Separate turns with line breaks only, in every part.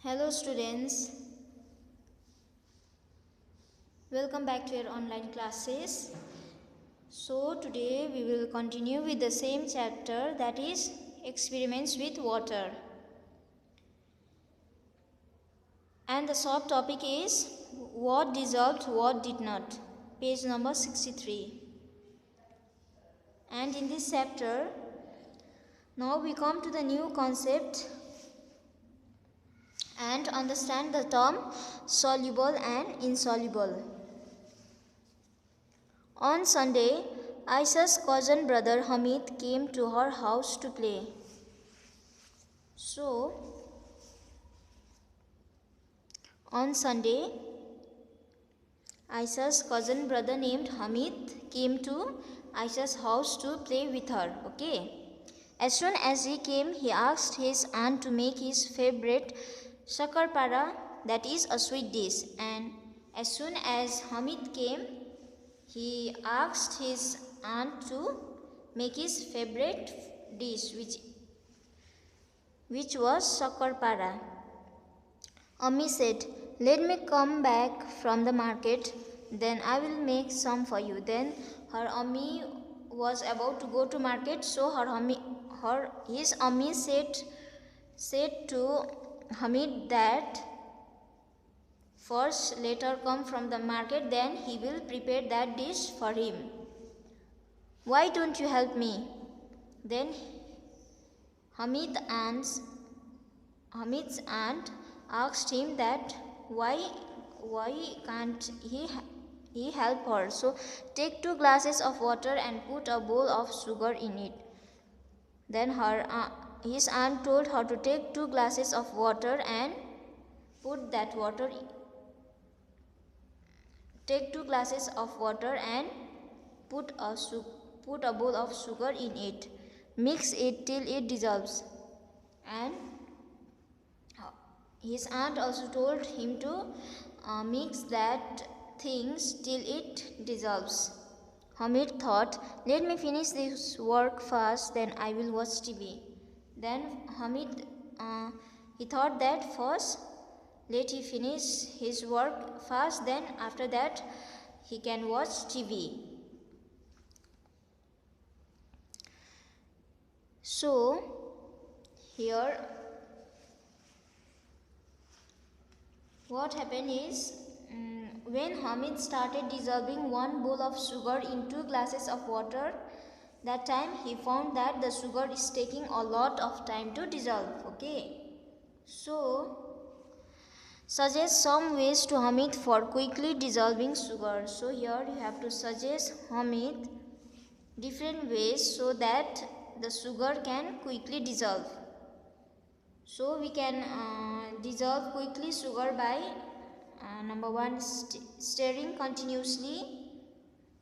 Hello students, welcome back to your online classes. So today we will continue with the same chapter, that is experiments with water. And the subtopic is what dissolved, what did not. Page number 63. And in this chapter, now we come to the new concept and understand the term soluble and insoluble. On Sunday, Aisha's cousin brother Hamid came to her house to play. So, on Sunday, Aisha's cousin brother named Hamid came to Aisha's house to play with her. Okay. As soon as he came, he asked his aunt to make his favorite shakarpara, that is a sweet dish. And as soon as Hamid came, he asked his aunt to make his favorite dish, which was shakarpara. Ammi said, "Let me come back from the market, then I will make some for you." Then her Ammi was about to go to market, so his Ammi said to Hamid that first let her come from the market, then he will prepare that dish for him. "Why don't you help me?" Then Hamid's aunt asked him that why can't he help her. So take 2 glasses of water and put a bowl of sugar in it. Then his aunt told her to take 2 glasses of water and put that water. Take 2 glasses of water and put a bowl of sugar in it. Mix it till it dissolves. And his aunt also told him to mix that things till it dissolves. Hamid thought, "Let me finish this work first, then I will watch TV." Then Hamid he thought that first let he finish his work first, then after that he can watch TV. So here what happened is, when Hamid started dissolving 1 bowl of sugar in 2 glasses of water, that time he found that the sugar is taking a lot of time to dissolve. Okay. So suggest some ways to Hamid for quickly dissolving sugar. So here you have to suggest Hamid different ways so that the sugar can quickly dissolve. So we can dissolve quickly sugar by number 1, stirring continuously,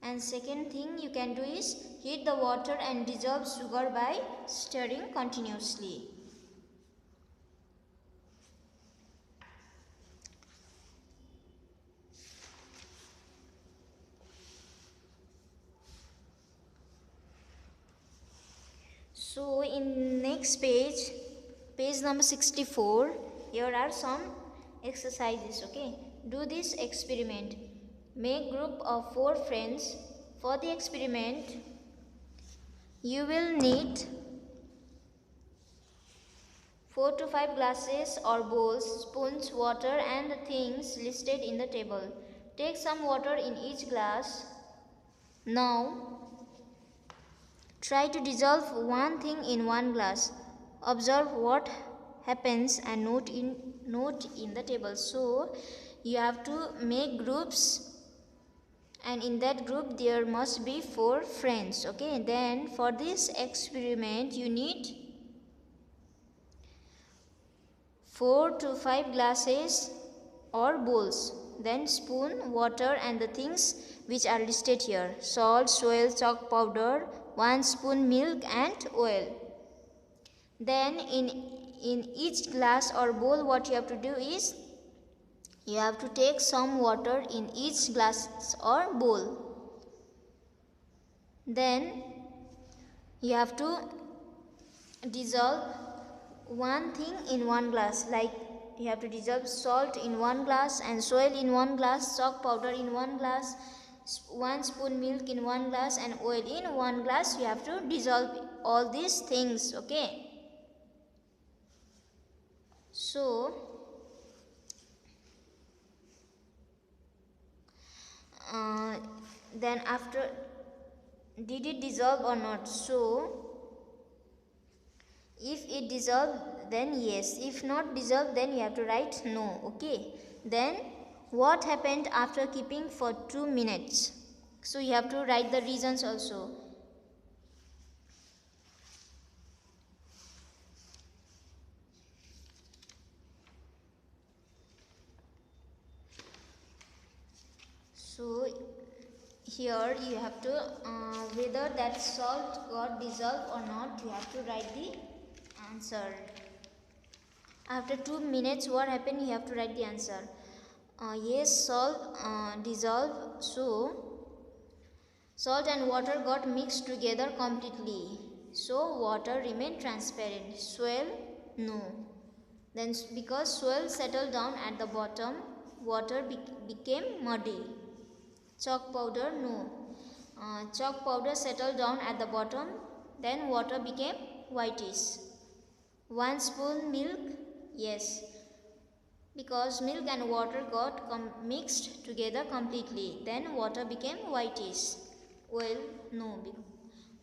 and second thing you can do is heat the water and dissolve sugar by stirring continuously. So in next page number 64, here are some exercises. Okay, do this experiment. Make group of 4 friends. For the experiment, you will need 4 to 5 glasses or bowls, spoons, water and the things listed in the table. Take some water in each glass. Now try to dissolve one thing in one glass. Observe what happens and note in the table. So you have to make groups, and in that group there must be 4 friends. Okay, then for this experiment you need 4 to 5 glasses or bowls, then spoon, water and the things which are listed here: salt, soil, chalk powder, 1 spoon milk and oil. Then in each glass or bowl what you have to do is you have to take some water in each glass or bowl. Then you have to dissolve one thing in one glass, like you have to dissolve salt in 1 glass and soil in 1 glass, chalk powder in 1 glass, 1 spoon milk in 1 glass and oil in 1 glass. You have to dissolve all these things. Okay. So then after, did it dissolve or not? So if it dissolved, then yes. If not dissolved, then you have to write no. Okay. Then what happened after keeping for 2 minutes? So you have to write the reasons also. So here you have to whether that salt got dissolved or not, you have to write the answer. After 2 minutes, what happened? You have to write the answer. Yes, salt dissolved. So salt and water got mixed together completely. So water remained transparent. Swell? No. Then because swell settled down at the bottom, water became muddy. Chalk powder? No. Chalk powder settled down at the bottom, then water became whitish. 1 spoon milk? Yes. Because milk and water got mixed together completely, then water became whitish. Oil? No.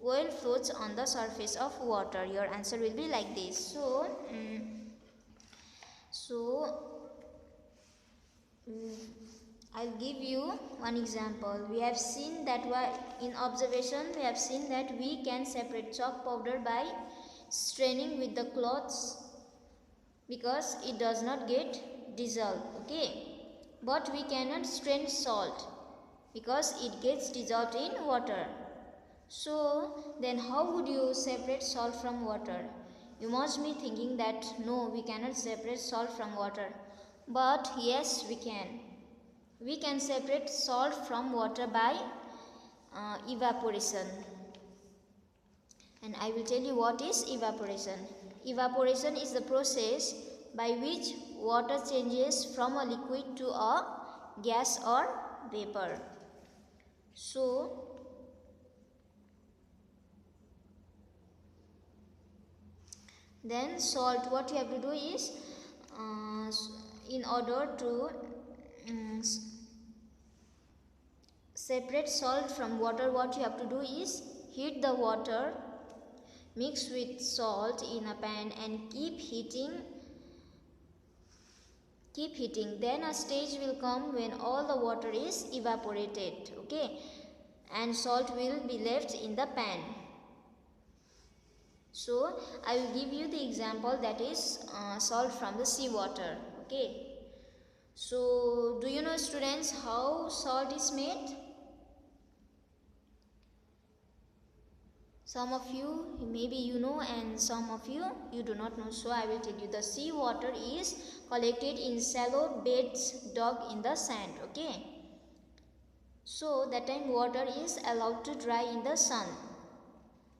Oil floats on the surface of water. Your answer will be like this. I'll give you one example. We have seen that in observation, we have seen that we can separate chalk powder by straining with the cloths because it does not get dissolved. Okay, but we cannot strain salt because it gets dissolved in water. So then how would you separate salt from water? You must be thinking that no, we cannot separate salt from water. But yes, we can. We can separate salt from water by evaporation. And I will tell you what is evaporation. Evaporation is the process by which water changes from a liquid to a gas or vapor. So then salt, what you have to do is in order to separate salt from water, what you have to do is heat the water, mix with salt in a pan and keep heating. Then a stage will come when all the water is evaporated. Okay, and salt will be left in the pan. So I will give you the example, that is salt from the seawater. Okay. So do you know, students, how salt is made? Some of you, maybe you know, and some of you do not know. So I will tell you. The seawater is collected in shallow beds dug in the sand. Okay. So that time water is allowed to dry in the sun.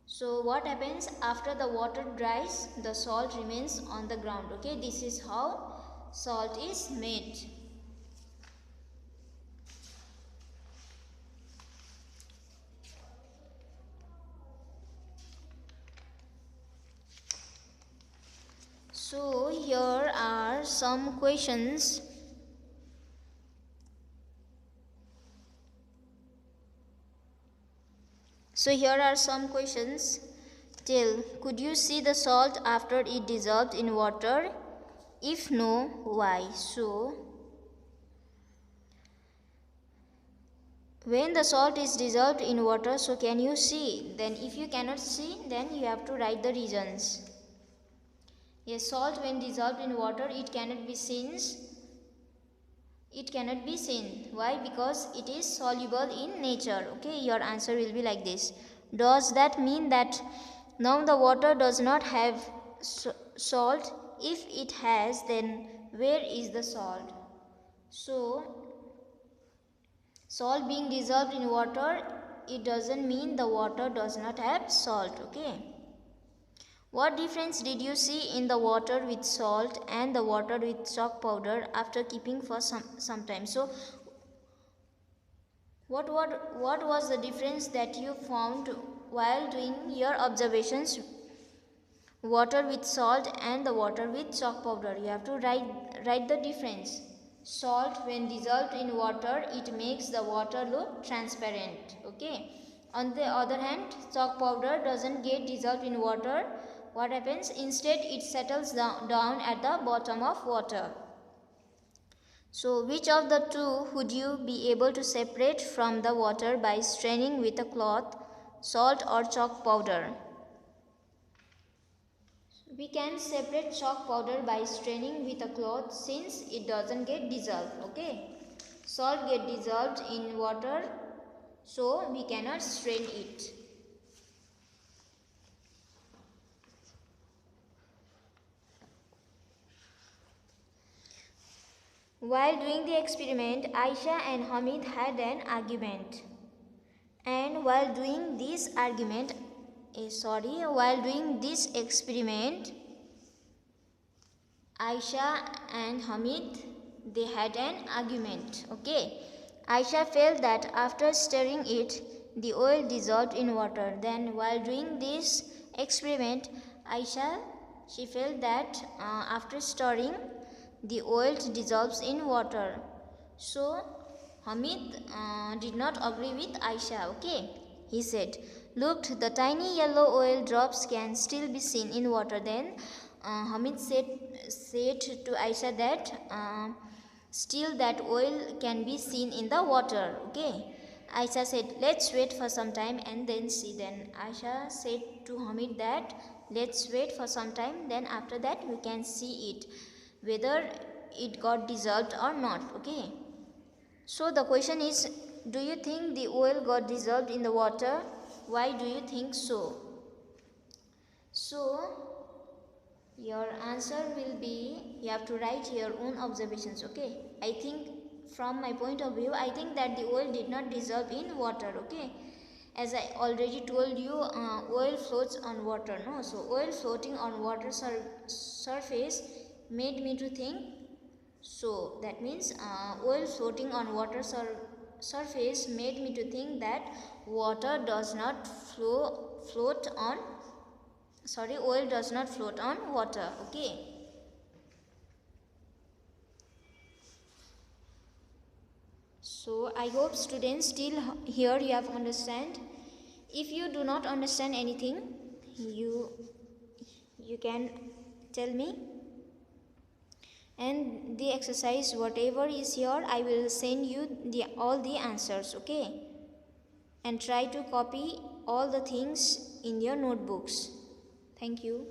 So what happens after the water dries? The salt remains on the ground. Okay, this is how salt is made. So here are some questions. Tell, could you see the salt after it dissolved in water? If no, why? So when the salt is dissolved in water, so can you see? Then if you cannot see, then you have to write the reasons. Yes, salt when dissolved in water, it cannot be seen. Why? Because it is soluble in nature. Okay, your answer will be like this. Does that mean that now the water does not have salt? If it has, then where is the salt? So salt being dissolved in water, it doesn't mean the water does not have salt. Okay. What difference did you see in the water with salt and the water with chalk powder after keeping for some time? So what was the difference that you found while doing your observations? Water with salt and the water with chalk powder. You have to write the difference. Salt, when dissolved in water, it makes the water look transparent. Okay. On the other hand, chalk powder doesn't get dissolved in water. What happens? Instead, it settles down at the bottom of water. So, which of the two would you be able to separate from the water by straining with a cloth, salt or chalk powder? We can separate chalk powder by straining with a cloth since it doesn't get dissolved. Okay. Salt get dissolved in water, so we cannot strain it. While doing the experiment, Aisha and Hamid had an argument. And while doing this experiment, Aisha and Hamid, they had an argument. Okay. Aisha felt that after stirring it, the oil dissolved in water. Then while doing this experiment, Aisha, she felt that after stirring, the oil dissolves in water. So Hamid did not agree with Aisha. Okay. He said, "Look, the tiny yellow oil drops can still be seen in water." Then Hamid said to Aisha that still that oil can be seen in the water. Okay. Aisha said, "Let's wait for some time and then see." Then Aisha said to Hamid that let's wait for some time, then after that we can see it, whether it got dissolved or not. Okay. So the question is, do you think the oil got dissolved in the water? Why do you think so? So your answer will be, you have to write your own observations. Okay. I think from my point of view, I think that the oil did not dissolve in water. Okay. As I already told you, oil floats on water. No, so oil floating on water surface made me to think. So that means oil floating on water surface made me to think that water does not float on. Oil does not float on water. Okay. So I hope students still here you have understand. If you do not understand anything, you can tell me. And the exercise, whatever is here, I will send you all the answers. Okay. And try to copy all the things in your notebooks. Thank you.